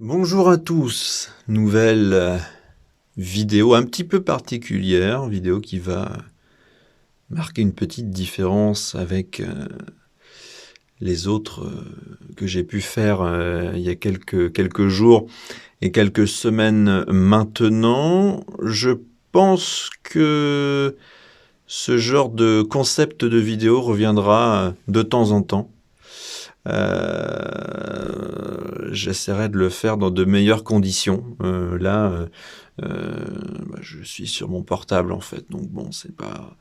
Bonjour à tous, nouvelle vidéo un petit peu particulière, vidéo qui va marquer une petite différence avec les autres que j'ai pu faire il y a quelques jours et quelques semaines maintenant. Je pense que ce genre de concept de vidéo reviendra de temps en temps. J'essaierai de le faire dans de meilleures conditions. Je suis sur mon portable en fait, donc bon, c'est pas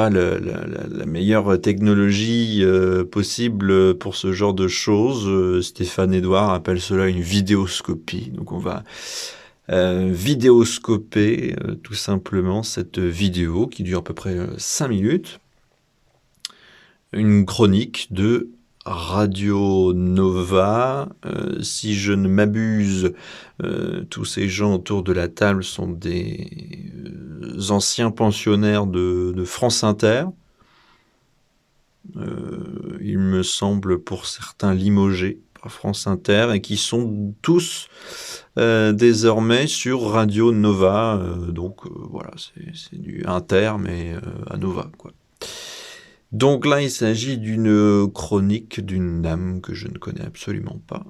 la meilleure technologie possible pour ce genre de choses. Stéphane Edouard appelle cela une vidéoscopie. Donc on va vidéoscoper tout simplement cette vidéo qui dure à peu près 5 minutes. Une chronique de Radio Nova. Si je ne m'abuse, tous ces gens autour de la table sont des anciens pensionnaires de France Inter. Il me semble pour certains limogés par France Inter et qui sont tous désormais sur Radio Nova. Voilà, c'est du Inter mais à Nova, quoi. Donc là, il s'agit d'une chronique d'une dame que je ne connais absolument pas.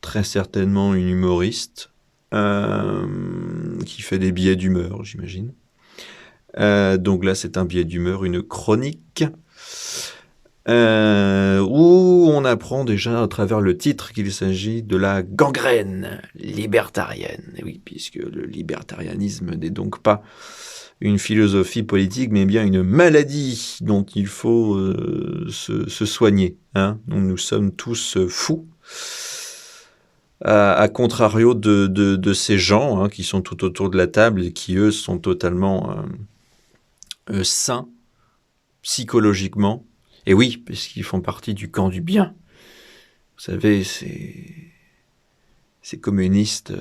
Très certainement une humoriste qui fait des billets d'humeur, j'imagine. Donc là, c'est un billet d'humeur, une chronique où on apprend déjà à travers le titre qu'il s'agit de la gangrène libertarienne. Et oui, puisque le libertarianisme n'est donc pas une philosophie politique, mais bien une maladie dont il faut se soigner. Hein. Donc nous sommes tous fous, à contrario de ces gens qui sont tout autour de la table et qui, eux, sont totalement sains psychologiquement. Et oui, parce qu'ils font partie du camp du bien. Vous savez, ces communistes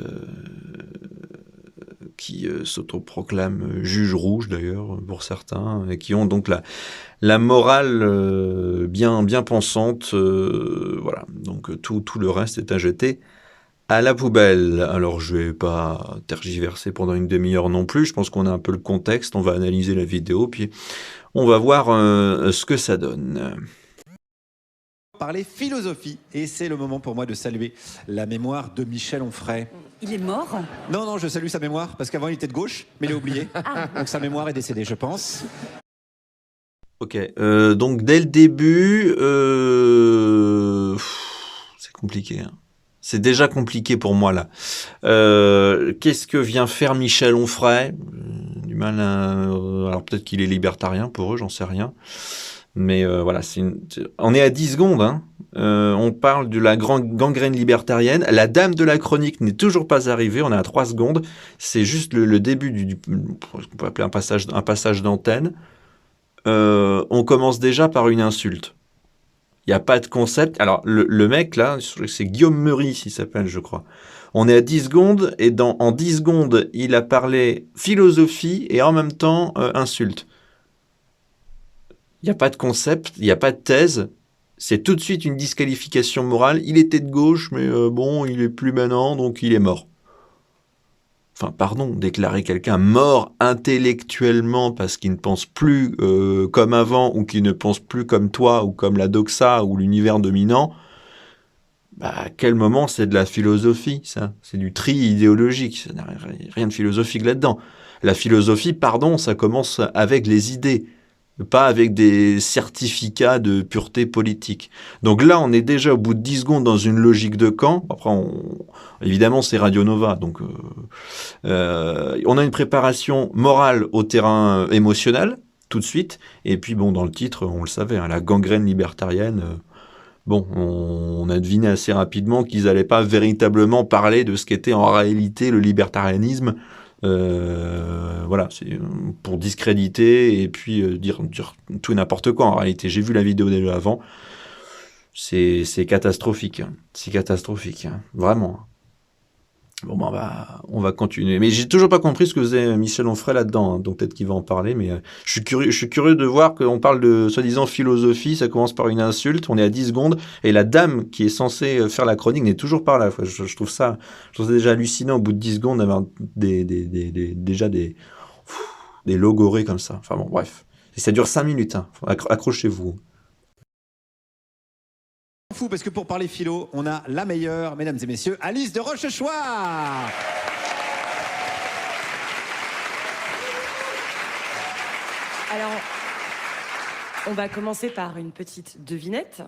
qui s'autoproclament juges rouges d'ailleurs pour certains, et qui ont donc la morale bien pensante. Voilà, donc tout le reste est à jeter à la poubelle. Alors je vais pas tergiverser pendant une demi-heure non plus, je pense qu'on a un peu le contexte, on va analyser la vidéo, puis on va voir ce que ça donne. Parler philosophie, et c'est le moment pour moi de saluer la mémoire de Michel Onfray. Il est mort? Non, je salue sa mémoire, parce qu'avant il était de gauche, mais il est oublié. Donc sa mémoire est décédée, je pense. Ok, donc dès le début, c'est compliqué. Hein. C'est déjà compliqué pour moi là. Qu'est-ce que vient faire Michel Onfray? Du mal à... Alors peut-être qu'il est libertarien pour eux, j'en sais rien. Mais voilà, on est à 10 secondes. Hein. On parle de la gangrène libertarienne. La dame de la chronique n'est toujours pas arrivée. On est à 3 secondes. C'est juste le début ce qu'on peut appeler un passage d'antenne. On commence déjà par une insulte. Il n'y a pas de concept. Alors, le mec, là, c'est Guillaume Meurice, il s'appelle, je crois. On est à 10 secondes, et en 10 secondes, il a parlé philosophie et en même temps insulte. Il n'y a pas de concept, il n'y a pas de thèse. C'est tout de suite une disqualification morale. Il était de gauche, mais bon, il est plus maintenant, donc il est mort. Enfin, pardon, déclarer quelqu'un mort intellectuellement parce qu'il ne pense plus comme avant ou qu'il ne pense plus comme toi ou comme la doxa ou l'univers dominant, à quel moment c'est de la philosophie, ça? C'est du tri idéologique, ça n'a rien de philosophique là-dedans. La philosophie, pardon, ça commence avec les idées, pas avec des certificats de pureté politique. Donc là, on est déjà au bout de 10 secondes dans une logique de camp. Après, évidemment, c'est Radio Nova, donc on a une préparation morale au terrain émotionnel, tout de suite. Et puis, bon, dans le titre, on le savait, la gangrène libertarienne... Bon, on a deviné assez rapidement qu'ils n'allaient pas véritablement parler de ce qu'était en réalité le libertarianisme. Voilà, c'est pour discréditer et puis dire tout et n'importe quoi en réalité. J'ai vu la vidéo déjà avant. C'est catastrophique. C'est catastrophique, vraiment. Bon, bah, on va continuer. Mais j'ai toujours pas compris ce que faisait Michel Onfray là-dedans, hein. Donc peut-être qu'il va en parler, mais je suis curieux de voir qu'on parle de soi-disant philosophie, ça commence par une insulte, on est à 10 secondes, et la dame qui est censée faire la chronique n'est toujours pas là. Enfin, je trouve ça déjà hallucinant au bout de 10 secondes d'avoir déjà des logorées comme ça. Enfin bon, bref. Et ça dure 5 minutes, hein. Accrochez-vous. Fou, parce que pour parler philo, on a la meilleure, mesdames et messieurs, Alice de Rochechouart. Alors, on va commencer par une petite devinette.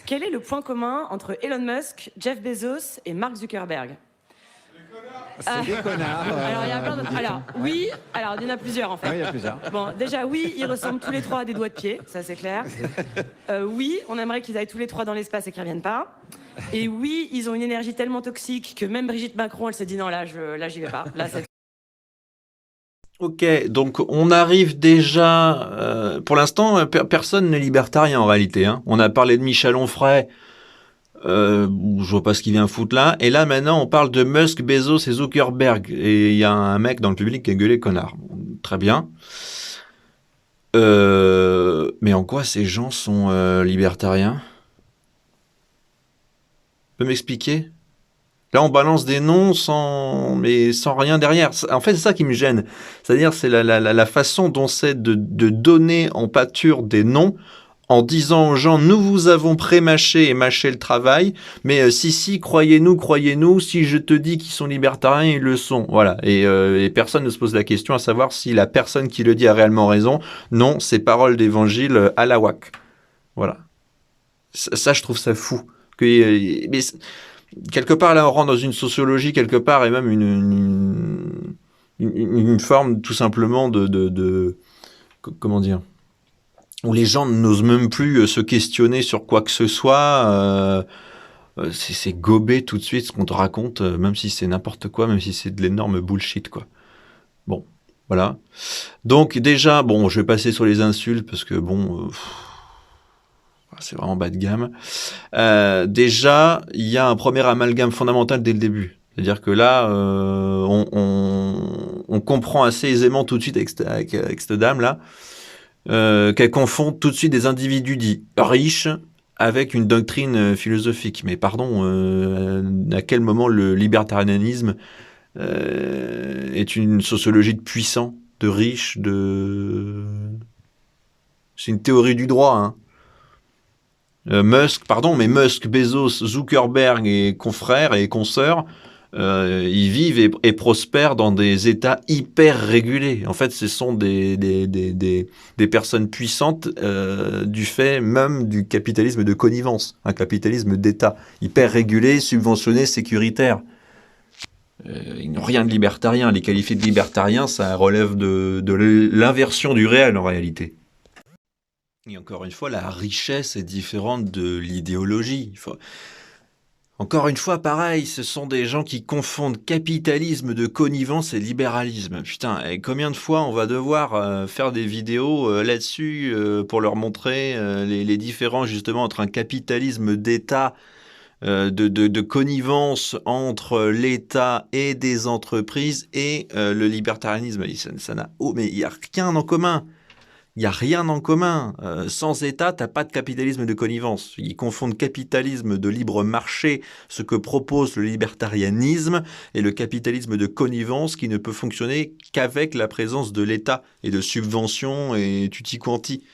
Quel est le point commun entre Elon Musk, Jeff Bezos et Mark Zuckerberg? C'est des connards. Alors, il y a plein d'autres. Alors, oui, alors il y en a plusieurs en fait. Oui, il y a plusieurs. Bon, déjà, oui, ils ressemblent tous les trois à des doigts de pied, ça c'est clair. Oui, on aimerait qu'ils aillent tous les trois dans l'espace et qu'ils reviennent pas. Et oui, ils ont une énergie tellement toxique que même Brigitte Macron, elle s'est dit non, là, j'y vais pas. Là, c'est... Ok, donc on arrive déjà. Pour l'instant, personne n'est libertarien en réalité, hein. On a parlé de Michel Onfray. Je vois pas ce qu'il vient foutre là. Et là, maintenant, on parle de Musk, Bezos et Zuckerberg. Et il y a un mec dans le public qui a gueulé connard. Très bien. Mais en quoi ces gens sont libertariens? Tu peux m'expliquer? Là, on balance des noms mais sans rien derrière. En fait, c'est ça qui me gêne. C'est-à-dire, c'est la façon dont c'est de donner en pâture des noms en disant aux gens, nous vous avons pré-mâché et mâché le travail, mais si, croyez-nous, si je te dis qu'ils sont libertariens, ils le sont. Voilà. Et personne ne se pose la question à savoir si la personne qui le dit a réellement raison. Non, c'est parole d'évangile à la WAC. Voilà. Ça, je trouve ça fou. Mais quelque part, là, on rentre dans une sociologie, quelque part, et même une forme, tout simplement, comment dire, où les gens n'osent même plus se questionner sur quoi que ce soit. C'est gober tout de suite ce qu'on te raconte, même si c'est n'importe quoi, même si c'est de l'énorme bullshit, quoi. Bon, voilà. Donc déjà, bon, je vais passer sur les insultes, parce que bon... c'est vraiment bas de gamme. Déjà, il y a un premier amalgame fondamental dès le début. C'est-à-dire que là, on comprend assez aisément tout de suite avec cette dame-là qu'elle confond tout de suite des individus dits riches avec une doctrine philosophique. Mais pardon, à quel moment le libertarianisme est une sociologie de puissants, de riches, C'est une théorie du droit, hein. Musk, Bezos, Zuckerberg et confrères et consoeurs, ils vivent et prospèrent dans des États hyper régulés. En fait, ce sont des personnes puissantes du fait même du capitalisme de connivence, un capitalisme d'État hyper régulé, subventionné, sécuritaire. Ils n'ont rien de libertarien. Les qualifier de libertarien, ça relève de l'inversion du réel en réalité. Et encore une fois, la richesse est différente de l'idéologie. Encore une fois, pareil, ce sont des gens qui confondent capitalisme de connivence et libéralisme. Putain, et combien de fois on va devoir faire des vidéos là-dessus pour leur montrer les différences justement entre un capitalisme d'État, de connivence entre l'État et des entreprises et le libertarianisme. Ça n'a... Oh, mais il n'y a rien en commun. Il n'y a rien en commun. Sans État, tu n'as pas de capitalisme de connivence. Ils confondent capitalisme de libre marché, ce que propose le libertarianisme, et le capitalisme de connivence qui ne peut fonctionner qu'avec la présence de l'État et de subventions et tutti quanti.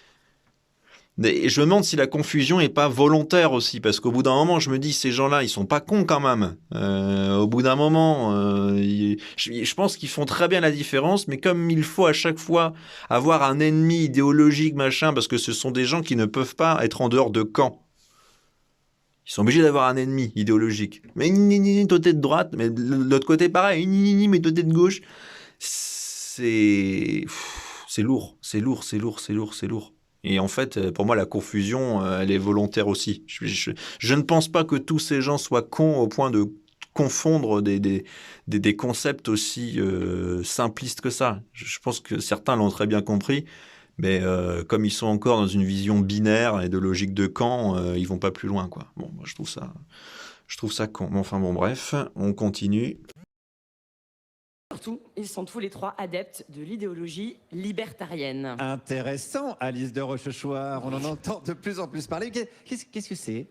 Et je me demande si la confusion n'est pas volontaire aussi, parce qu'au bout d'un moment, je me dis, ces gens-là, ils sont pas cons quand même. Au bout d'un moment, je pense qu'ils font très bien la différence, mais comme il faut à chaque fois avoir un ennemi idéologique, machin, parce que ce sont des gens qui ne peuvent pas être en dehors de camp. Ils sont obligés d'avoir un ennemi idéologique. Mais toi t'es de droite, mais de l'autre côté pareil, mais toi t'es de gauche. C'est lourd, c'est lourd. Et en fait, pour moi, la confusion, elle est volontaire aussi. Je ne pense pas que tous ces gens soient cons au point de confondre des concepts aussi simplistes que ça. Je pense que certains l'ont très bien compris, mais comme ils sont encore dans une vision binaire et de logique de camp, ils vont pas plus loin, quoi. Bon, moi, je trouve ça con. Enfin bon, bref, on continue. surtout, ils sont tous les trois adeptes de l'idéologie libertarienne. Intéressant, Alice de Rochechouart. On en entend de plus en plus parler. Qu'est-ce que c'est?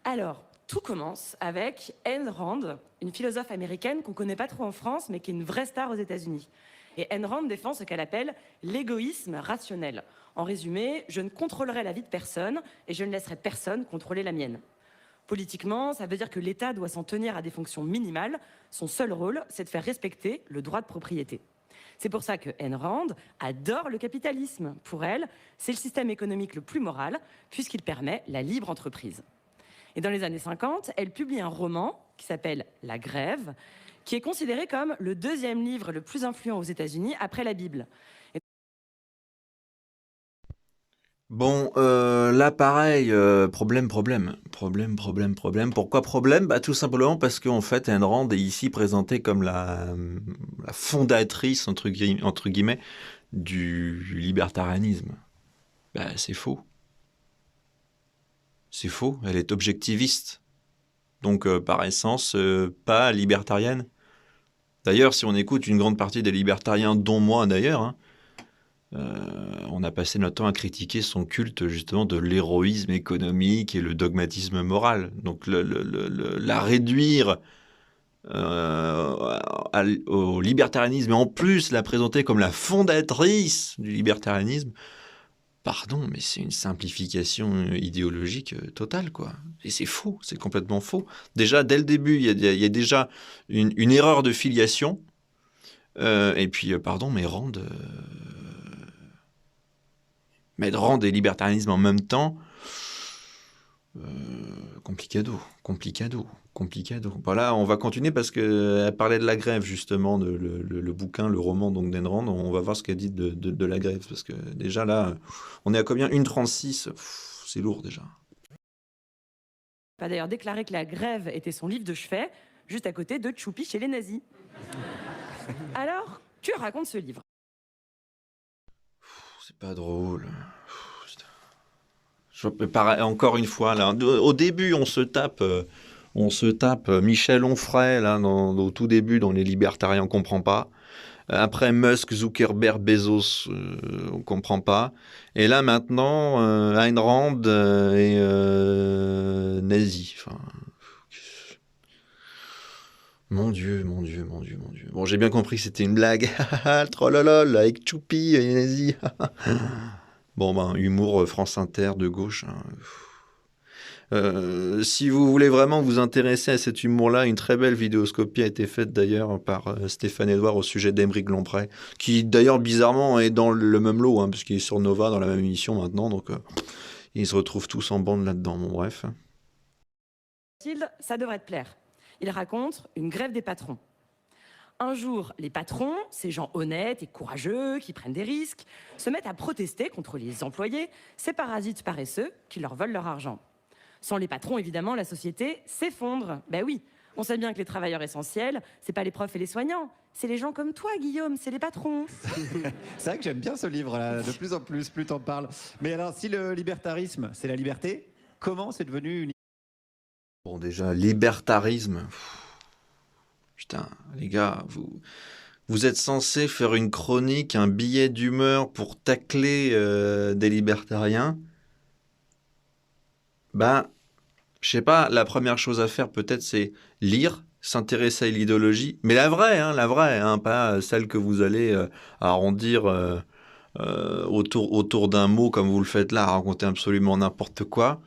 Alors, tout commence avec Ayn Rand, une philosophe américaine qu'on ne connaît pas trop en France, mais qui est une vraie star aux États-Unis. Et Ayn Rand défend ce qu'elle appelle l'égoïsme rationnel. En résumé, je ne contrôlerai la vie de personne et je ne laisserai personne contrôler la mienne. Politiquement, ça veut dire que l'État doit s'en tenir à des fonctions minimales. Son seul rôle, c'est de faire respecter le droit de propriété. C'est pour ça que Ayn Rand adore le capitalisme. Pour elle, c'est le système économique le plus moral, puisqu'il permet la libre entreprise. Et dans les années 50, elle publie un roman qui s'appelle La Grève, qui est considéré comme le deuxième livre le plus influent aux États-Unis après la Bible. Bon, là pareil, problème. Pourquoi problème? Bah tout simplement parce qu'en fait, Ayn Rand est ici présentée comme la fondatrice, entre guillemets, du libertarianisme. Bah c'est faux. C'est faux, elle est objectiviste. Donc par essence, pas libertarienne. D'ailleurs, si on écoute une grande partie des libertariens, dont moi d'ailleurs, hein, on a passé notre temps à critiquer son culte justement de l'héroïsme économique et le dogmatisme moral. Donc la réduire au libertarianisme et en plus la présenter comme la fondatrice du libertarianisme, pardon, mais c'est une simplification idéologique totale, quoi. Et c'est faux, c'est complètement faux. Déjà, dès le début, il y a déjà une erreur de filiation. Et puis, pardon, mais Rand et libertarianisme en même temps, complicado. Voilà, on va continuer parce qu'elle parlait de La Grève, justement, le bouquin, le roman donc d'Ayn Rand. On va voir ce qu'elle dit de La Grève, parce que déjà là, on est à combien? 1,36. C'est lourd déjà. Elle a d'ailleurs déclaré que La Grève était son livre de chevet, juste à côté de Tchoupi chez les nazis. Alors, que raconte ce livre? C'est pas drôle. Encore une fois, là, au début, on se tape Michel Onfray, là, au tout début, dans Les Libertariens, on comprend pas. Après Musk, Zuckerberg, Bezos, on comprend pas. Et là, maintenant, Ayn Rand et nazi. Enfin, mon Dieu. Bon, j'ai bien compris que c'était une blague. Trollolol, avec Choupi et nazi. Bon, ben, humour France Inter de gauche. Hein. Si vous voulez vraiment vous intéresser à cet humour-là, une très belle vidéoscopie a été faite d'ailleurs par Stéphane Edouard au sujet d'Aymeric Lomprey, qui d'ailleurs bizarrement est dans le même lot, hein, puisqu'il est sur Nova dans la même émission maintenant, donc ils se retrouvent tous en bande là-dedans. Bon, bref. Ça devrait te plaire. Il raconte une grève des patrons. Un jour, les patrons, ces gens honnêtes et courageux, qui prennent des risques, se mettent à protester contre les employés, ces parasites paresseux qui leur volent leur argent. Sans les patrons, évidemment, la société s'effondre. Ben oui, on sait bien que les travailleurs essentiels, c'est pas les profs et les soignants, c'est les gens comme toi, Guillaume, c'est les patrons. C'est vrai que j'aime bien ce livre-là, de plus en plus t'en parles. Mais alors, si le libertarisme, c'est la liberté, comment c'est devenu une... Bon, déjà, libertarisme... Putain, les gars, vous êtes censés faire une chronique, un billet d'humeur pour tacler des libertariens. Ben, je sais pas, la première chose à faire peut-être c'est lire, s'intéresser à l'idéologie, mais la vraie, pas celle que vous allez arrondir autour d'un mot comme vous le faites là, à raconter absolument n'importe quoi.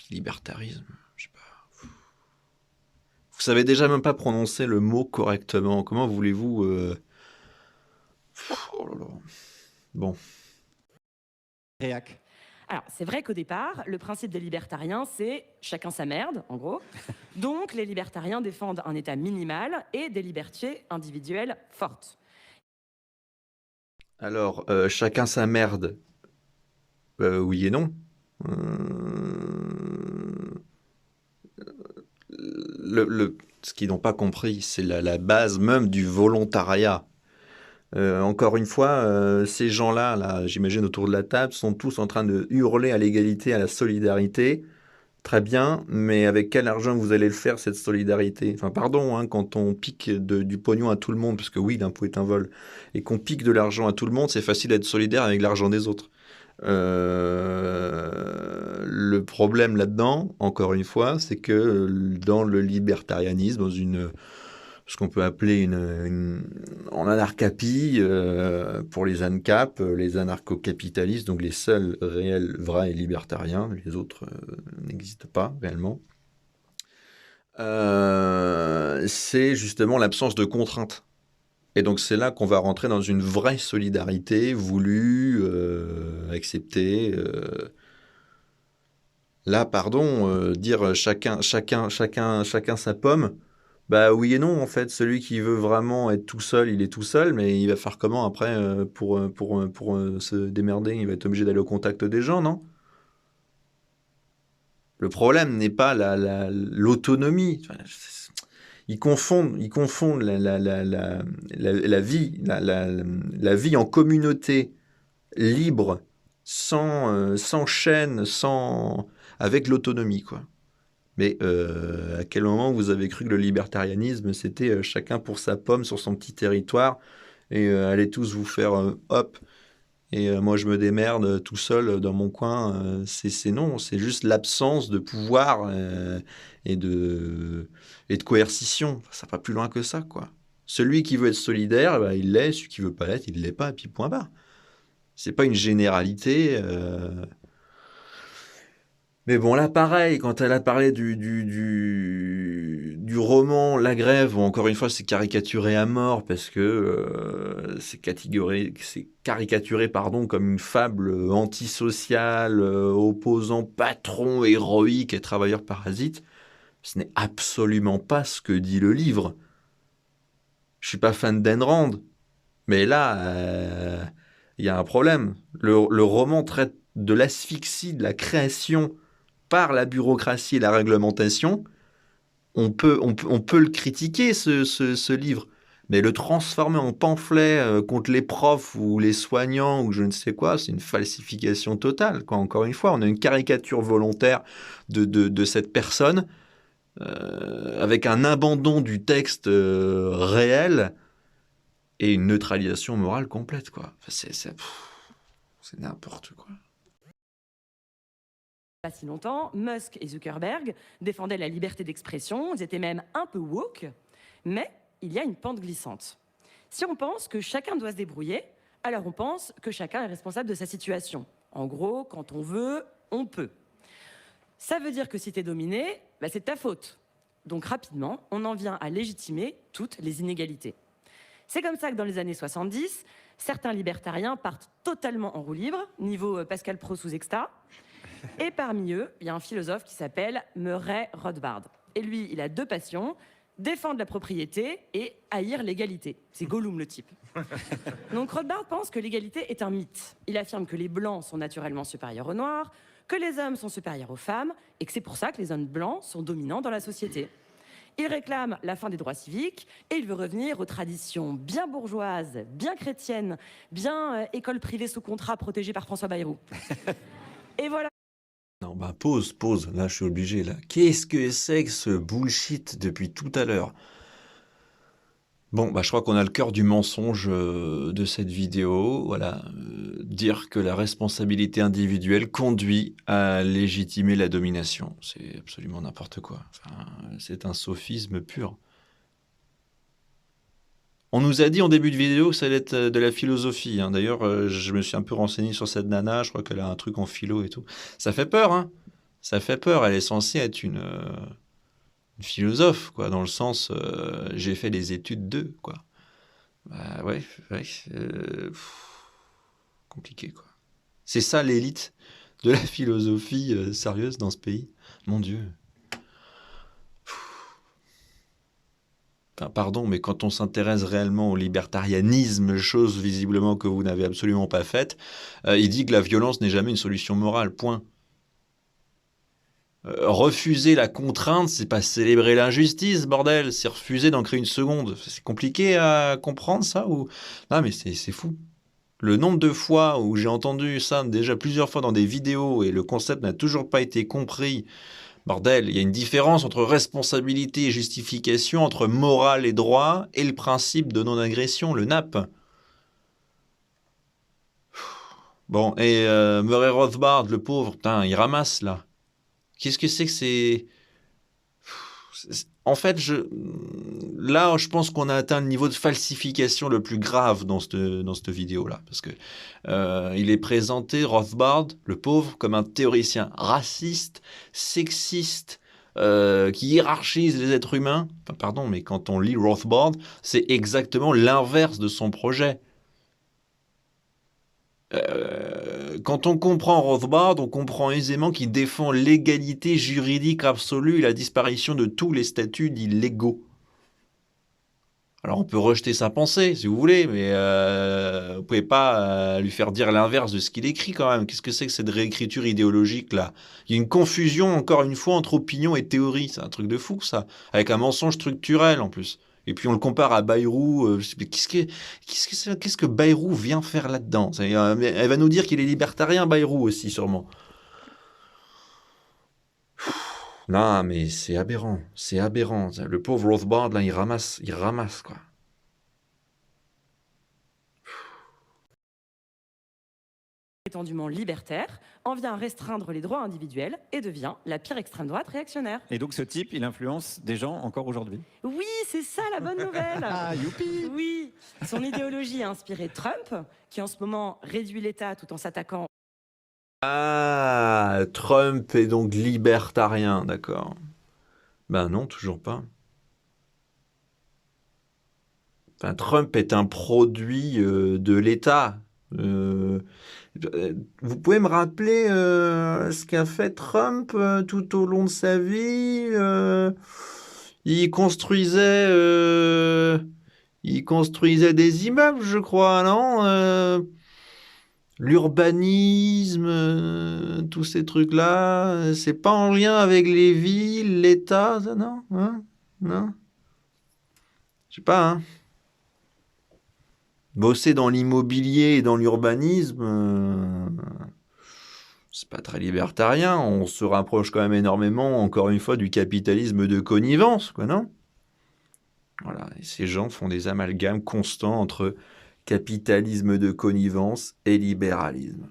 Libertarisme, je sais pas. Vous savez déjà même pas prononcer le mot correctement. Comment voulez-vous... Oh là là. Bon. Réac. Alors, c'est vrai qu'au départ, le principe des libertariens, c'est chacun sa merde, en gros. Donc, les libertariens défendent un État minimal et des libertés individuelles fortes. Alors, chacun sa merde. Oui et non. Ce qu'ils n'ont pas compris, c'est la base même du volontariat. Encore une fois, ces gens-là, là, j'imagine autour de la table, sont tous en train de hurler à l'égalité, à la solidarité. Très bien, mais avec quel argent vous allez le faire, cette solidarité? Enfin, pardon, hein, quand on pique du pognon à tout le monde, parce que oui, l'impôt est un vol, et qu'on pique de l'argent à tout le monde, c'est facile d'être solidaire avec l'argent des autres. Le problème là-dedans, encore une fois, c'est que dans le libertarianisme, dans ce qu'on peut appeler en anarchapie, pour les ANCAP, les anarcho-capitalistes, donc les seuls réels, vrais libertariens, les autres n'existent pas réellement, c'est justement l'absence de contraintes. Et donc c'est là qu'on va rentrer dans une vraie solidarité voulue, acceptée. Là, pardon, dire chacun sa pomme. Bah oui et non, en fait. Celui qui veut vraiment être tout seul, il est tout seul, mais il va faire comment après pour se démerder? Il va être obligé d'aller au contact des gens, non? Le problème n'est pas l'autonomie. Enfin, ils confondent la vie en communauté libre, sans chaîne, avec l'autonomie, quoi. Mais à quel moment vous avez cru que le libertarianisme, c'était chacun pour sa pomme sur son petit territoire et allez tous vous faire hop, et moi je me démerde tout seul dans mon coin? C'est non, c'est juste l'absence de pouvoir et de coercition. Enfin, ça va pas plus loin que ça, quoi. Celui qui veut être solidaire, bah, il l'est, celui qui veut pas l'être, il l'est pas, et puis point barre. C'est pas une généralité. Mais bon, là, pareil, quand elle a parlé du roman La Grève, où encore une fois, c'est caricaturé à mort parce que c'est caricaturé, pardon, comme une fable antisociale, opposant patron héroïque et travailleur parasite. Ce n'est absolument pas ce que dit le livre. Je suis pas fan d'Ayn Rand, mais là, il y a un problème. Le roman traite de l'asphyxie de la création par la bureaucratie et la réglementation. On peut le critiquer, ce livre, mais le transformer en pamphlet contre les profs ou les soignants ou je ne sais quoi, c'est une falsification totale, quoi. Encore une fois, on a une caricature volontaire de cette personne avec un abandon du texte réel et une neutralisation morale complète, quoi. Enfin, c'est n'importe quoi. Pas si longtemps, Musk et Zuckerberg défendaient la liberté d'expression, ils étaient même un peu woke, mais il y a une pente glissante. Si on pense que chacun doit se débrouiller, alors on pense que chacun est responsable de sa situation. En gros, quand on veut, on peut. Ça veut dire que si t'es dominé, bah c'est de ta faute. Donc rapidement, on en vient à légitimer toutes les inégalités. C'est comme ça que dans les années 70, certains libertariens partent totalement en roue libre, niveau Pascal Pro sous Exta. Et parmi eux, il y a un philosophe qui s'appelle Murray Rothbard. Et lui, il a deux passions, défendre la propriété et haïr l'égalité. C'est Gollum, le type. Donc Rothbard pense que l'égalité est un mythe. Il affirme que les blancs sont naturellement supérieurs aux noirs, que les hommes sont supérieurs aux femmes, et que c'est pour ça que les hommes blancs sont dominants dans la société. Il réclame la fin des droits civiques et il veut revenir aux traditions bien bourgeoises, bien chrétiennes, bien école privée sous contrat protégée par François Bayrou. Et voilà. Non, bah pause, là je suis obligé, là. Qu'est-ce que c'est que ce bullshit depuis tout à l'heure? Bon, bah je crois qu'on a le cœur du mensonge de cette vidéo, voilà. Dire que la responsabilité individuelle conduit à légitimer la domination. C'est absolument n'importe quoi. Enfin, c'est un sophisme pur. On nous a dit en début de vidéo que ça allait être de la philosophie, hein. D'ailleurs, je me suis un peu renseigné sur cette nana, je crois qu'elle a un truc en philo et tout. Ça fait peur, hein. Ça fait peur, elle est censée être une philosophe, quoi, dans le sens, j'ai fait des études d'eux, quoi. Bah ouais, compliqué, quoi. C'est ça l'élite de la philosophie sérieuse dans ce pays. Mon Dieu. Enfin, pardon, mais quand on s'intéresse réellement au libertarianisme, chose visiblement que vous n'avez absolument pas faite, il dit que la violence n'est jamais une solution morale, point. Refuser la contrainte, c'est pas célébrer l'injustice, bordel, c'est refuser d'en créer une seconde. C'est compliqué à comprendre ça ou... Non mais c'est fou. Le nombre de fois où j'ai entendu ça déjà plusieurs fois dans des vidéos et le concept n'a toujours pas été compris, Bordel, il y a une différence entre responsabilité et justification, entre morale et droit, et le principe de non-agression, le NAP. Bon, et Murray Rothbard, le pauvre, putain, il ramasse, là. Qu'est-ce que c'est que c'est... En fait, là, je pense qu'on a atteint le niveau de falsification le plus grave dans cette vidéo-là. Parce que il est présenté, Rothbard, le pauvre, comme un théoricien raciste, sexiste, qui hiérarchise les êtres humains. Enfin, pardon, mais quand on lit Rothbard, c'est exactement l'inverse de son projet. Quand on comprend Rothbard, on comprend aisément qu'il défend l'égalité juridique absolue et la disparition de tous les statuts dits légaux. Alors on peut rejeter sa pensée si vous voulez, mais vous pouvez pas lui faire dire l'inverse de ce qu'il écrit quand même. Qu'est-ce que c'est que cette réécriture idéologique là? Il y a une confusion encore une fois entre opinion et théorie, c'est un truc de fou ça, avec un mensonge structurel en plus. Et puis on le compare à Bayrou. Qu'est-ce que Bayrou vient faire là-dedans? Elle va nous dire qu'il est libertarien, Bayrou aussi, sûrement. Non, mais c'est aberrant. C'est aberrant. Le pauvre Rothbard, là, il ramasse, quoi. Prétendument libertaire, en vient restreindre les droits individuels et devient la pire extrême droite réactionnaire. Et donc ce type, il influence des gens encore aujourd'hui. Oui, c'est ça la bonne nouvelle. Ah, youpi! Oui, son idéologie a inspiré Trump, qui en ce moment réduit l'État tout en s'attaquant. Ah, Trump est donc libertarien, d'accord. Ben non, toujours pas. Enfin, Trump est un produit de l'État. Vous pouvez me rappeler ce qu'a fait Trump tout au long de sa vie? Il construisait des immeubles, je crois, non? L'urbanisme, tous ces trucs-là, c'est pas en lien avec les villes, l'État, ça, non? Hein? Non? Je sais pas, hein. Bosser dans l'immobilier et dans l'urbanisme, c'est pas très libertarien. On se rapproche quand même énormément, encore une fois, du capitalisme de connivence, quoi, non? Voilà, et ces gens font des amalgames constants entre capitalisme de connivence et libéralisme.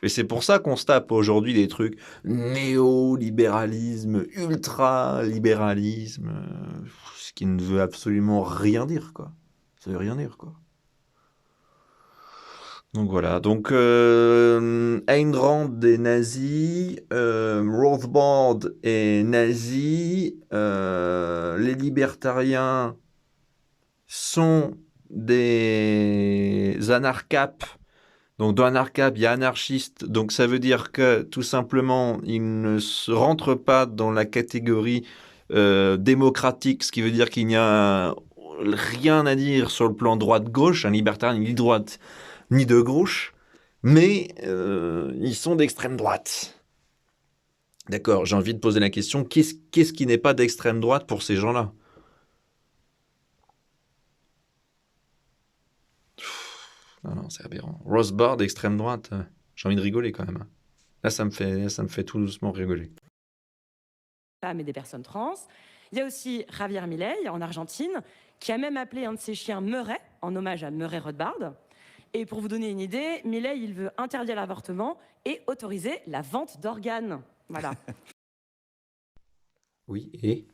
Et c'est pour ça qu'on se tape aujourd'hui des trucs néolibéralisme, ultra-libéralisme, ce qui ne veut absolument rien dire, quoi. Ça veut rien dire, quoi. Donc voilà, donc Ayn Rand est nazi, Rothbard est nazi, les libertariens sont des anarcapes. Donc dans anarcap, il y a anarchiste, donc ça veut dire que tout simplement, ils ne se rentrent pas dans la catégorie démocratique, ce qui veut dire qu'il n'y a rien à dire sur le plan droite-gauche, un libertarien ni de droite ni de gauche, mais ils sont d'extrême droite. D'accord, j'ai envie de poser la question, qu'est-ce qui n'est pas d'extrême droite pour ces gens-là? Non, c'est aberrant. Rothbard, extrême droite, j'ai envie de rigoler quand même. Là, ça me fait tout doucement rigoler. Femmes et des personnes trans. Il y a aussi Javier Milei en Argentine, qui a même appelé un de ses chiens Murray, en hommage à Murray Rothbard. Et pour vous donner une idée, Milei, il veut interdire l'avortement et autoriser la vente d'organes. Voilà. Oui, et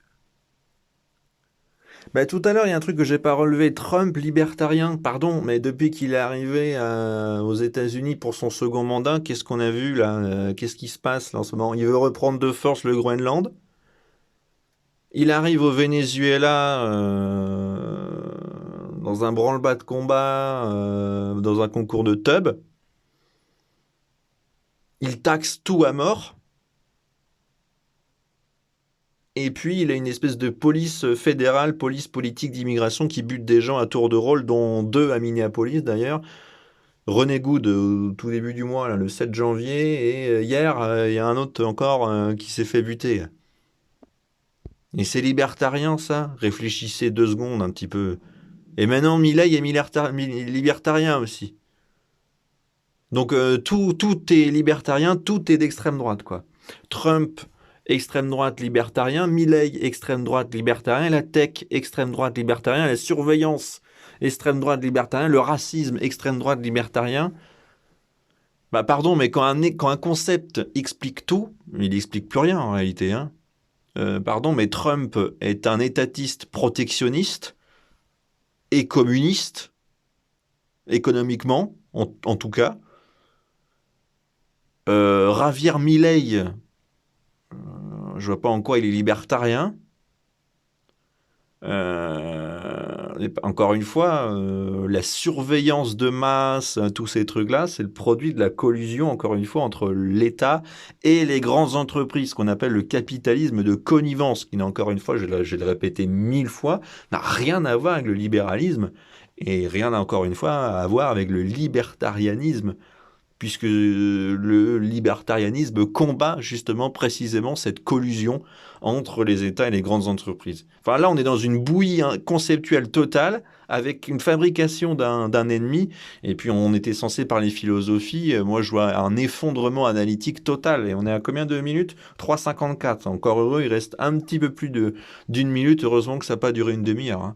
bah, tout à l'heure, il y a un truc que j'ai pas relevé. Trump, libertarien, pardon, mais depuis qu'il est arrivé aux États-Unis pour son second mandat, qu'est-ce qu'on a vu là? Qu'est-ce qui se passe là, en ce moment? Il veut reprendre de force le Groenland. Il arrive au Venezuela dans un branle-bas de combat, dans un concours de tub. Il taxe tout à mort. Et puis, il a une espèce de police fédérale, police politique d'immigration qui bute des gens à tour de rôle, dont 2 à Minneapolis d'ailleurs. René Good, au tout début du mois, là, le 7 janvier, et hier, il y a un autre encore qui s'est fait buter. Et c'est libertarien, ça? Réfléchissez 2 secondes un petit peu. Et maintenant, Milei est libertarien aussi. Donc, tout est libertarien, tout est d'extrême droite, quoi. Trump, extrême droite libertarien, Milei, extrême droite libertarien, la tech, extrême droite libertarien, la surveillance, extrême droite libertarien, le racisme, extrême droite libertarien. Bah pardon, mais quand un concept explique tout, il n'explique plus rien en réalité. Hein. Pardon, mais Trump est un étatiste protectionniste et communiste, économiquement, en tout cas. Javier Milei, je vois pas en quoi il est libertarien. Encore une fois, la surveillance de masse, tous ces trucs-là, c'est le produit de la collusion, encore une fois, entre l'État et les grandes entreprises, qu'on appelle le capitalisme de connivence, qui n'a encore une fois, je vais le répéter 1000 fois, n'a rien à voir avec le libéralisme, et rien, encore une fois, à voir avec le libertarianisme, puisque le libertarianisme combat justement précisément cette collusion entre les États et les grandes entreprises. Enfin là, on est dans une bouillie conceptuelle totale avec une fabrication d'un ennemi, et puis on était censé parler philosophie, moi je vois un effondrement analytique total, et on est à combien de minutes? 3,54. Encore heureux, il reste un petit peu plus d'une minute, heureusement que ça n'a pas duré une demi-heure. Hein.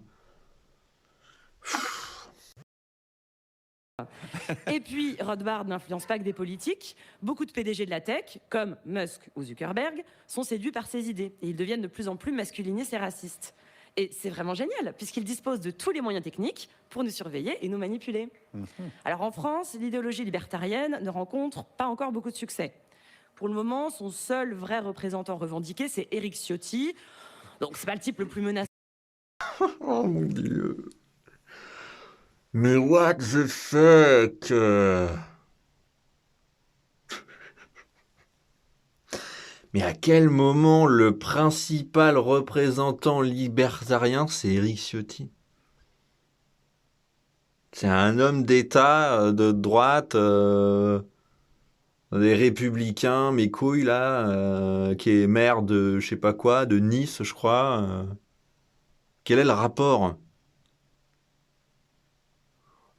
Et puis, Rothbard n'influence pas que des politiques. Beaucoup de PDG de la tech, comme Musk ou Zuckerberg, sont séduits par ses idées. Et ils deviennent de plus en plus masculinistes et racistes. Et c'est vraiment génial, puisqu'ils disposent de tous les moyens techniques pour nous surveiller et nous manipuler. Alors en France, l'idéologie libertarienne ne rencontre pas encore beaucoup de succès. Pour le moment, son seul vrai représentant revendiqué, c'est Éric Ciotti. Donc c'est pas le type le plus menaçant. Oh mon Dieu. Mais what the fuck? Mais à quel moment le principal représentant libertarien, c'est Éric Ciotti? C'est un homme d'État de droite, des républicains, mes couilles là, qui est maire de je sais pas quoi, de Nice, je crois. Quel est le rapport?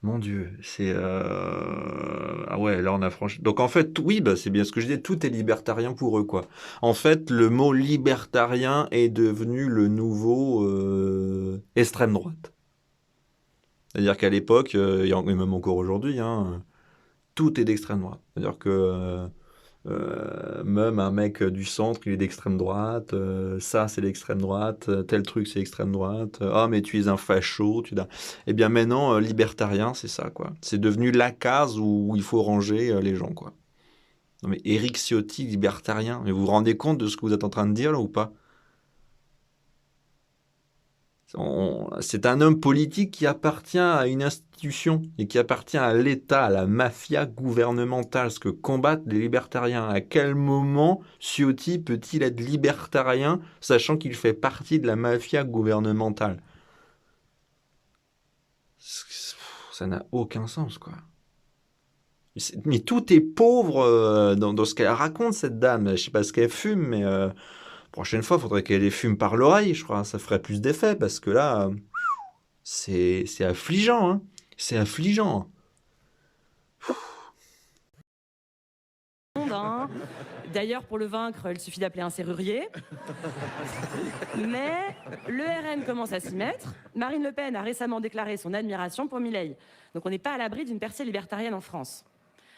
Mon Dieu, c'est... Ah ouais, là on a franchi... Donc en fait, oui, bah, c'est bien ce que je disais, tout est libertarien pour eux, quoi. En fait, le mot libertarien est devenu le nouveau extrême droite. C'est-à-dire qu'à l'époque, et même encore aujourd'hui, hein, tout est d'extrême droite. C'est-à-dire que même un mec du centre, il est d'extrême droite, ça c'est l'extrême droite, tel truc c'est extrême droite, ah mais tu es un facho, Eh bien maintenant, libertarien, c'est ça, quoi. C'est devenu la case où il faut ranger les gens, quoi. Non mais Éric Ciotti, libertarien, mais vous vous rendez compte de ce que vous êtes en train de dire là ou pas? C'est un homme politique qui appartient à une institution et qui appartient à l'État, à la mafia gouvernementale, ce que combattent les libertariens. À quel moment Ciotti peut-il être libertarien, sachant qu'il fait partie de la mafia gouvernementale? Ça n'a aucun sens, quoi. Mais tout est pauvre dans ce qu'elle raconte, cette dame. Je sais pas ce qu'elle fume, mais prochaine fois, il faudrait qu'elle les fume par l'oreille, je crois. Ça ferait plus d'effet, parce que là... C'est affligeant, hein. C'est affligeant. D'ailleurs, pour le vaincre, il suffit d'appeler un serrurier. Mais le RN commence à s'y mettre. Marine Le Pen a récemment déclaré son admiration pour Milei. Donc on n'est pas à l'abri d'une percée libertarienne en France.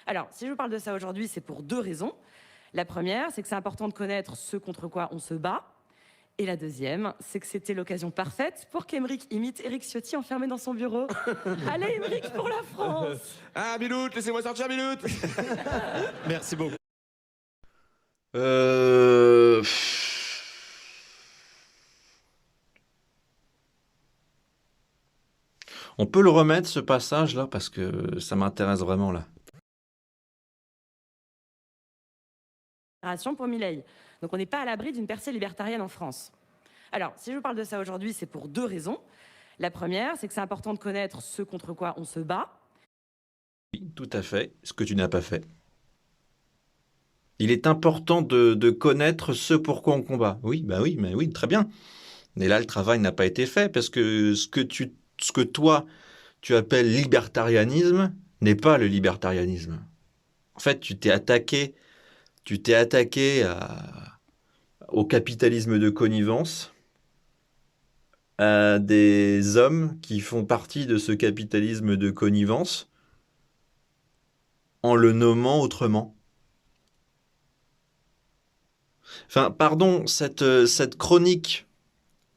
Alors, si je vous parle de ça aujourd'hui, c'est pour deux raisons. La première, c'est que c'est important de connaître ce contre quoi on se bat. Et la deuxième, c'est que c'était l'occasion parfaite pour qu'Émeric imite Éric Ciotti enfermé dans son bureau. Allez, Émeric, pour la France! Ah, Milout, laissez-moi sortir, Milout. Merci beaucoup. On peut le remettre, ce passage-là, parce que ça m'intéresse vraiment, là. Pour Milei. Donc on n'est pas à l'abri d'une percée libertarienne en France. Alors, si je vous parle de ça aujourd'hui, c'est pour deux raisons. La première, c'est que c'est important de connaître ce contre quoi on se bat. Oui, tout à fait, ce que tu n'as pas fait. Il est important de connaître ce pourquoi on combat. Oui, bah oui, mais oui, très bien. Mais là, le travail n'a pas été fait, parce que ce que toi, tu appelles libertarianisme n'est pas le libertarianisme. En fait, tu t'es attaqué... tu t'es attaqué au capitalisme de connivence, à des hommes qui font partie de ce capitalisme de connivence, en le nommant autrement. Enfin, pardon, cette chronique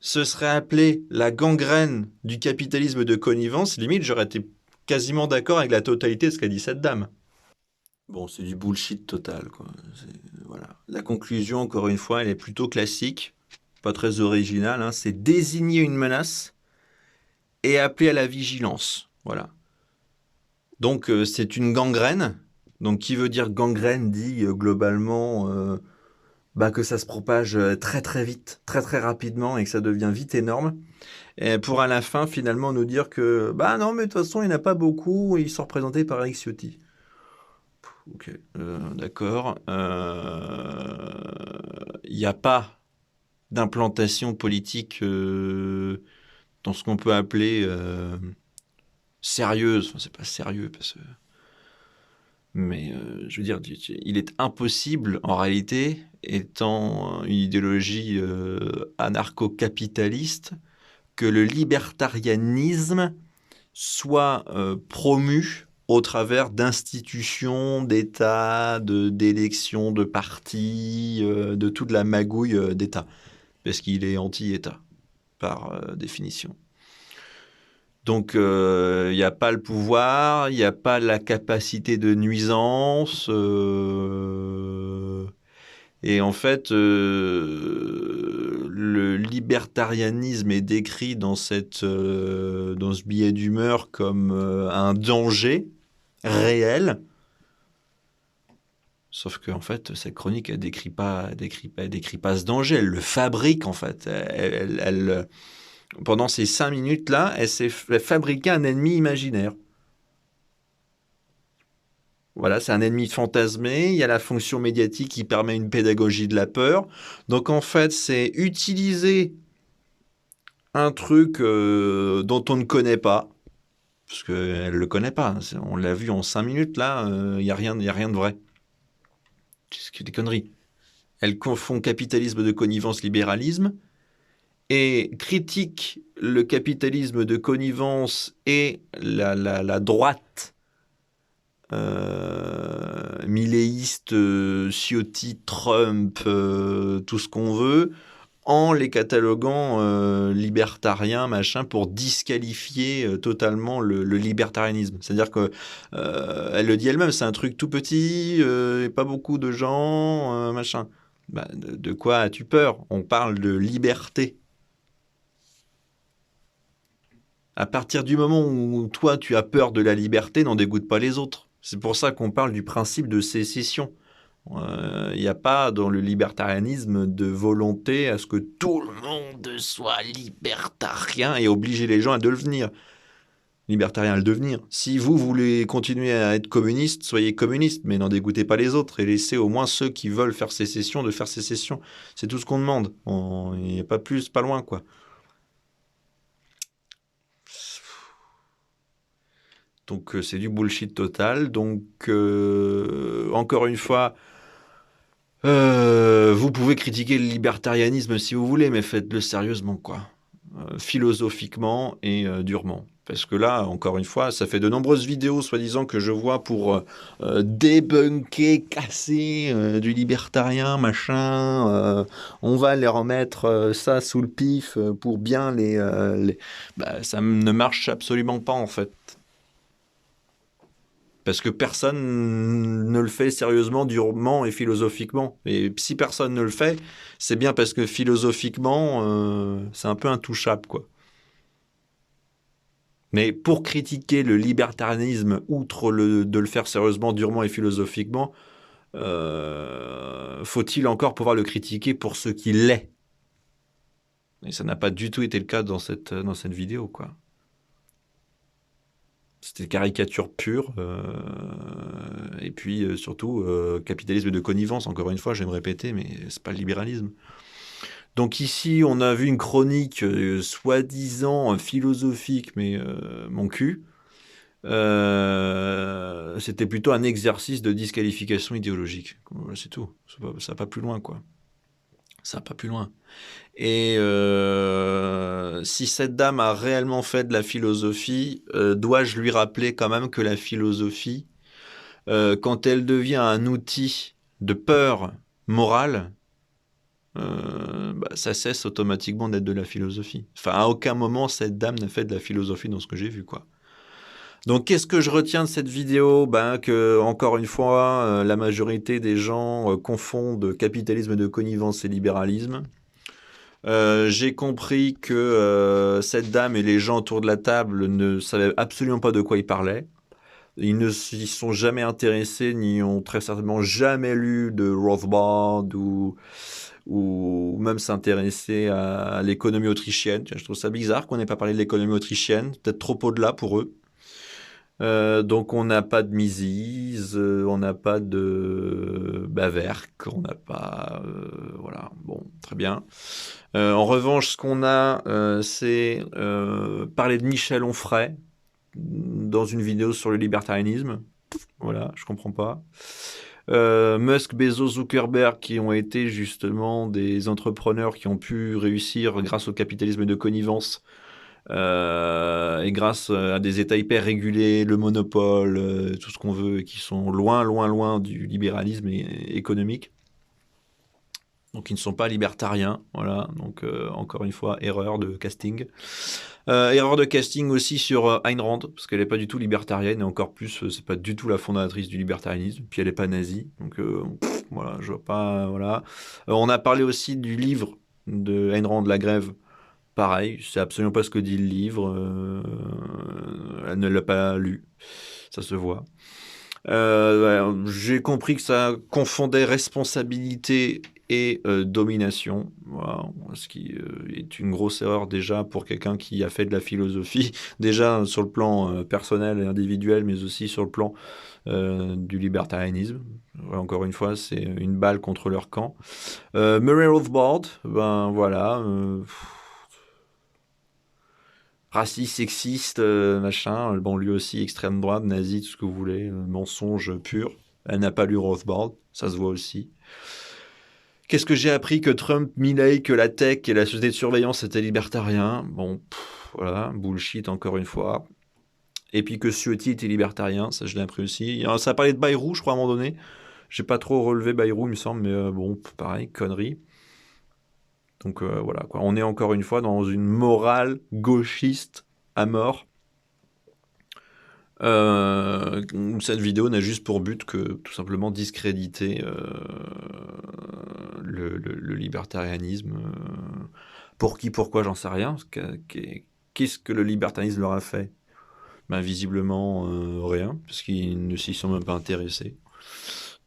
se serait appelée la gangrène du capitalisme de connivence. Limite, j'aurais été quasiment d'accord avec la totalité de ce qu'a dit cette dame. Bon, c'est du bullshit total, quoi. Voilà. La conclusion, encore une fois, elle est plutôt classique, pas très originale, hein. C'est désigner une menace et appeler à la vigilance. Voilà. Donc, c'est une gangrène. Donc, qui veut dire gangrène dit globalement que ça se propage très très vite, très très rapidement et que ça devient vite énorme. Et pour à la fin, finalement, nous dire que non, mais de toute façon, il n'y en a pas beaucoup, ils sont représentés par Eric Ciotti. Ok, d'accord. Il n'y a pas d'implantation politique dans ce qu'on peut appeler sérieuse. Enfin, c'est pas sérieux parce que. Mais je veux dire, il est impossible, en réalité, étant une idéologie anarcho-capitaliste, que le libertarianisme soit promu au travers d'institutions, d'États, d'élections, de partis, de toute la magouille d'État. Parce qu'il est anti-État, par définition. Donc, il n'y a pas le pouvoir, il n'y a pas la capacité de nuisance. Et en fait, le libertarianisme est décrit dans ce billet d'humeur comme un danger réel. Sauf qu'en fait, cette chronique, elle décrit pas ce danger, elle le fabrique en fait. Pendant ces 5 minutes-là, elle s'est fabriqué un ennemi imaginaire. Voilà, c'est un ennemi fantasmé, il y a la fonction médiatique qui permet une pédagogie de la peur. Donc en fait, c'est utiliser un truc dont on ne connaît pas, parce qu'elle ne le connaît pas, on l'a vu en 5 minutes, là, il n'y a rien de vrai. C'est des conneries. Elle confond capitalisme de connivence, libéralisme, et critique le capitalisme de connivence et la droite milléiste, Ciotti, Trump, tout ce qu'on veut, en les cataloguant libertariens, machin, pour disqualifier totalement le libertarianisme. C'est-à-dire que elle le dit elle-même, c'est un truc tout petit, pas beaucoup de gens, machin. De quoi as-tu peur? On parle de liberté. À partir du moment où toi, tu as peur de la liberté, n'en dégoûte pas les autres. C'est pour ça qu'on parle du principe de sécession. Il n'y a pas dans le libertarianisme de volonté à ce que tout le monde soit libertarien et obliger les gens à devenir libertarien à le devenir. Si vous voulez continuer à être communiste, soyez communiste, mais n'en dégoûtez pas les autres et laissez au moins ceux qui veulent faire sécession de faire sécession. C'est tout ce qu'on demande. Il n'y a pas plus, pas loin, quoi. Donc c'est du bullshit total. Donc encore une fois, vous pouvez critiquer le libertarianisme si vous voulez, mais faites-le sérieusement, quoi. Philosophiquement et durement. Parce que là, encore une fois, ça fait de nombreuses vidéos, soi-disant, que je vois pour débunker, casser du libertarien, machin. On va les remettre ça sous le pif pour bien ça ne marche absolument pas, en fait. Parce que personne ne le fait sérieusement, durement et philosophiquement. Et si personne ne le fait, c'est bien parce que philosophiquement, c'est un peu intouchable, quoi. Mais pour critiquer le libertarianisme, outre de le faire sérieusement, durement et philosophiquement, faut-il encore pouvoir le critiquer pour ce qu'il est? Et ça n'a pas du tout été le cas dans cette vidéo, quoi. C'était caricature pure. Et puis, surtout, capitalisme de connivence. Encore une fois, j'aime répéter, mais c'est pas le libéralisme. Donc ici, on a vu une chronique soi-disant philosophique, mais mon cul. C'était plutôt un exercice de disqualification idéologique. Voilà, c'est tout. Ça va pas plus loin, quoi. Ça va pas plus loin. Et si cette dame a réellement fait de la philosophie, dois-je lui rappeler quand même que la philosophie, quand elle devient un outil de peur morale, ça cesse automatiquement d'être de la philosophie. Enfin, à aucun moment, cette dame n'a fait de la philosophie dans ce que j'ai vu, quoi. Donc, qu'est-ce que je retiens de cette vidéo? Que, encore une fois, la majorité des gens confondent capitalisme de connivence et libéralisme. J'ai compris que cette dame et les gens autour de la table ne savaient absolument pas de quoi ils parlaient. Ils ne s'y sont jamais intéressés, ni ont très certainement jamais lu de Rothbard ou même s'intéresser à l'économie autrichienne. Je trouve ça bizarre qu'on n'ait pas parlé de l'économie autrichienne, peut-être trop au-delà pour eux. Donc on n'a pas de Mises, on n'a pas de Bawerk, on n'a pas... voilà, bon, très bien. En revanche, ce qu'on a, c'est parler de Michel Onfray dans une vidéo sur le libertarianisme. Voilà, je comprends pas. Musk, Bezos, Zuckerberg, qui ont été justement des entrepreneurs qui ont pu réussir grâce au capitalisme de connivence et grâce à des États hyper régulés, le monopole, tout ce qu'on veut, et qui sont loin, loin, loin du libéralisme économique. Donc ils ne sont pas libertariens, voilà. Donc encore une fois, erreur de casting. Erreur de casting aussi sur Ayn Rand, parce qu'elle n'est pas du tout libertarienne, et encore plus, c'est pas du tout la fondatrice du libertarianisme, puis elle n'est pas nazie. Donc voilà, je vois pas, voilà. On a parlé aussi du livre de Ayn Rand, La Grève. Pareil, je sais absolument pas ce que dit le livre. Elle ne l'a pas lu, ça se voit. J'ai compris que ça confondait responsabilité et domination, voilà, ce qui est une grosse erreur déjà pour quelqu'un qui a fait de la philosophie, déjà sur le plan personnel et individuel, mais aussi sur le plan du libertarianisme. Encore une fois, c'est une balle contre leur camp. Murray Rothbard, voilà... raciste, sexiste, machin. Bon, lui aussi, extrême droite, nazi, tout ce que vous voulez. Mensonge pur. Elle n'a pas lu Rothbard, ça se voit aussi. Qu'est-ce que j'ai appris? Que Trump, Milley, que la tech et la société de surveillance étaient libertariens. Bon, voilà, bullshit encore une fois. Et puis que Ciotti était libertarien, ça je l'ai appris aussi. Ça a parlé de Bayrou, je crois, à un moment donné. J'ai pas trop relevé Bayrou, il me semble, mais bon, pareil, connerie. Donc voilà, quoi. On est encore une fois dans une morale gauchiste à mort. Cette vidéo n'a juste pour but que tout simplement discréditer le libertarianisme. Pour qui, pourquoi, j'en sais rien. Qu'est-ce que le libertarianisme leur a fait? Visiblement rien, parce qu'ils ne s'y sont même pas intéressés.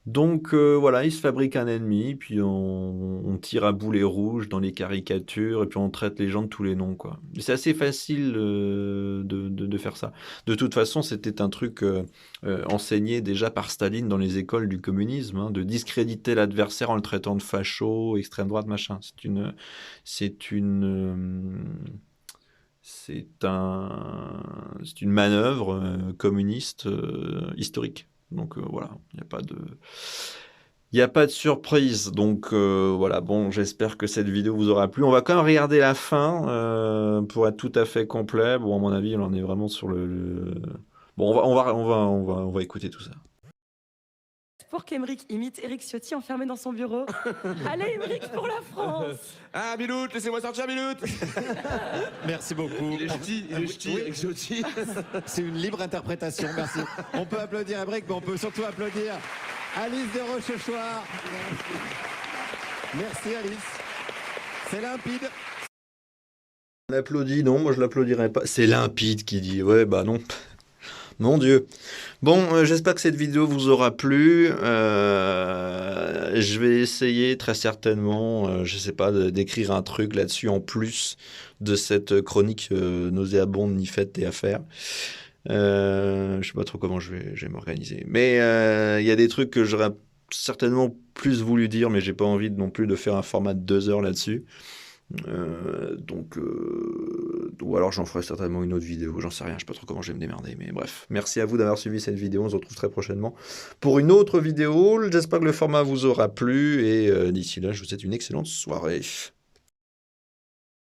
Donc voilà, ils se fabriquent un ennemi, puis on tire à boulet rouge dans les caricatures, et puis on traite les gens de tous les noms, quoi. C'est assez facile de faire ça. De toute façon, c'était un truc enseigné déjà par Staline dans les écoles du communisme, hein, de discréditer l'adversaire en le traitant de facho, extrême droite, machin. C'est une manœuvre communiste historique. Donc voilà, il n'y a pas de surprise. Donc voilà, bon, j'espère que cette vidéo vous aura plu. On va quand même regarder la fin pour être tout à fait complet. Bon, à mon avis, on en est vraiment sur Bon, on va écouter tout ça. Pour qu'Emeric imite Éric Ciotti enfermé dans son bureau. Allez, Emeric, pour la France! Ah, Bilout, laissez-moi sortir, Bilout. Merci beaucoup. Il est ch'ti, Éric Ciotti. C'est une libre interprétation, merci. On peut applaudir Emeric, mais on peut surtout applaudir Alice de Rochechouart. Merci Alice. C'est limpide. On applaudit, non, moi je l'applaudirais pas. C'est limpide qui dit, ouais, bah non. Mon Dieu. Bon, j'espère que cette vidéo vous aura plu. Je vais essayer très certainement, je sais pas, d'écrire un truc là-dessus en plus de cette chronique nauséabonde ni faite et à faire. Je sais pas trop comment je vais m'organiser. Mais il y a des trucs que j'aurais certainement plus voulu dire, mais j'ai pas envie non plus de faire un format de 2 heures là-dessus. Ou alors j'en ferai certainement une autre vidéo, j'en sais rien, je sais pas trop comment je vais me démerder, mais bref. Merci à vous d'avoir suivi cette vidéo, on se retrouve très prochainement pour une autre vidéo. J'espère que le format vous aura plu, et d'ici là, je vous souhaite une excellente soirée.